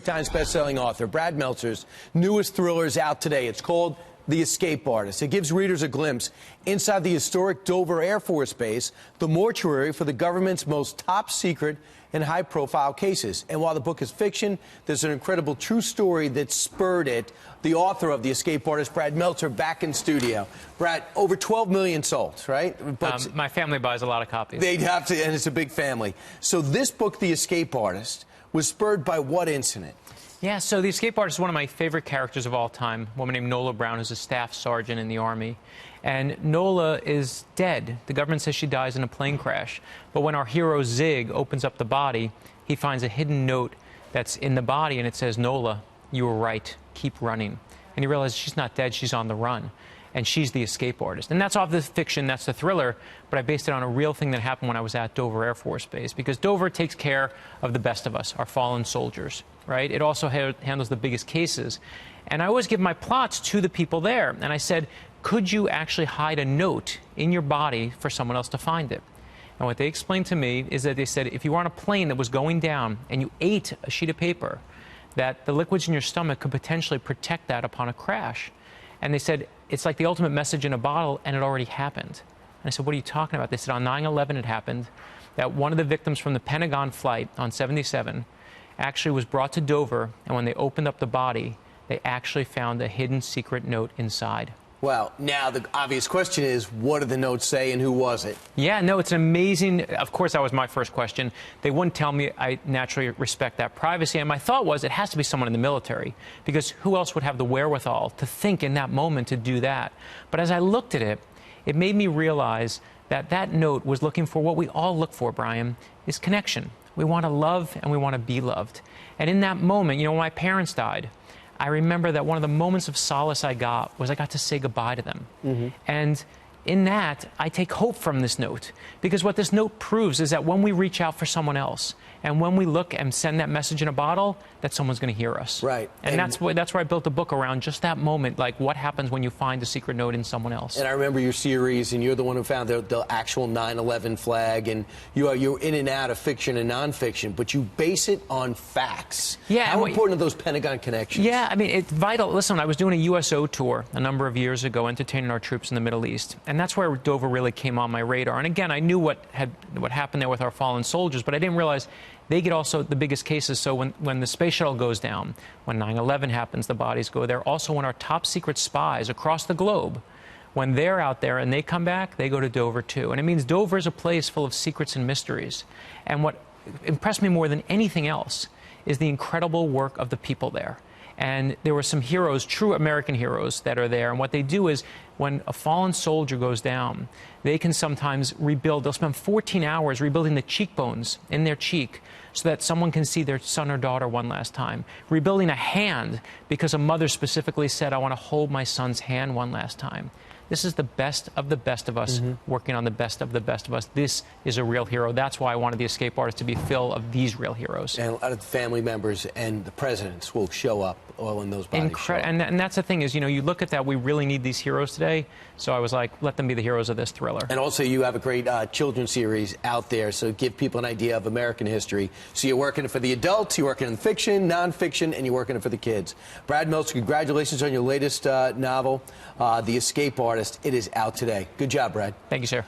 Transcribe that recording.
Times bestselling author Brad Meltzer's newest thriller is out today. It's called The Escape Artist. It gives readers a glimpse inside the historic Dover Air Force Base, the mortuary for the government's most top secret and high-profile cases. And while the book is fiction, there's an incredible true story that spurred it. The author of The Escape Artist, Brad Meltzer, back in studio. Brad, over 12 million sold, right? But my family buys a lot of copies. They'd have to, and it's a big family. So this book, The Escape Artist, was spurred by what incident? Yeah, so the escape artist is one of my favorite characters of all time, a woman named Nola Brown, who's a staff sergeant in the Army. And Nola is dead. The government says she dies in a plane crash. But when our hero Zig opens up the body, he finds a hidden note that's in the body, and it says, "Nola, you were right. Keep running." And he realizes she's not dead, she's on the run. And she's the escape artist. And that's off the fiction, that's the thriller, but I based it on a real thing that happened when I was at Dover Air Force Base, because Dover takes care of the best of us, our fallen soldiers, right? It also handles the biggest cases. And I always give my plots to the people there. And I said, could you actually hide a note in your body for someone else to find it? And what they explained to me is that they said, if you were on a plane that was going down and you ate a sheet of paper, that the liquids in your stomach could potentially protect that upon a crash. And they said, it's like the ultimate message in a bottle, and it already happened. And I said, what are you talking about? They said, on 9/11 it happened, that one of the victims from the Pentagon flight on 77 actually was brought to Dover, and when they opened up the body, they actually found a hidden secret note inside. Well, now the obvious question is, what did the note say and who was it? Yeah, no, it's an amazing, of course that was my first question. They wouldn't tell me. I naturally respect that privacy, and my thought was it has to be someone in the military, because who else would have the wherewithal to think in that moment to do that? But as I looked at it, it made me realize that that note was looking for what we all look for, Brian, is connection. We want to love and we want to be loved. And in that moment, you know, when my parents died, I remember that one of the moments of solace I got was I got to say goodbye to them. And in that, I take hope from this note, because what this note proves is that when we reach out for someone else, and when we look and send that message in a bottle, that someone's going to hear us. Right. And that's where I built the book around, just that moment, like what happens when you find a secret note in someone else. And I remember your series, and you're the one who found the actual 9/11 flag, and you're in and out of fiction and nonfiction, but you base it on facts. Yeah. How important are those Pentagon Connections? Yeah, I mean, it's vital. Listen, I was doing a USO tour a number of years ago, entertaining our troops in the Middle East, and that's where Dover really came on my radar. And again, I knew what happened there with our fallen soldiers, but I didn't realize they get also the biggest cases. So when the space shuttle goes down, when 9/11 happens, the bodies go there. Also, when our top secret spies across the globe, when they're out there and they come back, they go to Dover too. And it means Dover is a place full of secrets and mysteries. And what impressed me more than anything else is the incredible work of the people there. And there were some heroes, true American heroes, that are there. And what they do is, when a fallen soldier goes down, they can sometimes rebuild. They'll spend 14 hours rebuilding the cheekbones in their cheek so that someone can see their son or daughter one last time. Rebuilding a hand because a mother specifically said, I want to hold my son's hand one last time. This is the best of us working on the best of us. This is a real hero. That's why I wanted The Escape Artist to be full of these real heroes. And a lot of the family members and the presidents will show up all in those bodies. And that's the thing is, you know, you look at that, we really need these heroes today. So I was like, let them be the heroes of this thriller. And also, you have a great children's series out there, so give people an idea of American history. So you're working for the adults, you're working in fiction, nonfiction, and you're working for the kids. Brad Meltzer, congratulations on your latest novel, The Escape Artist. It is out today. Good job, Brad. Thank you, sir.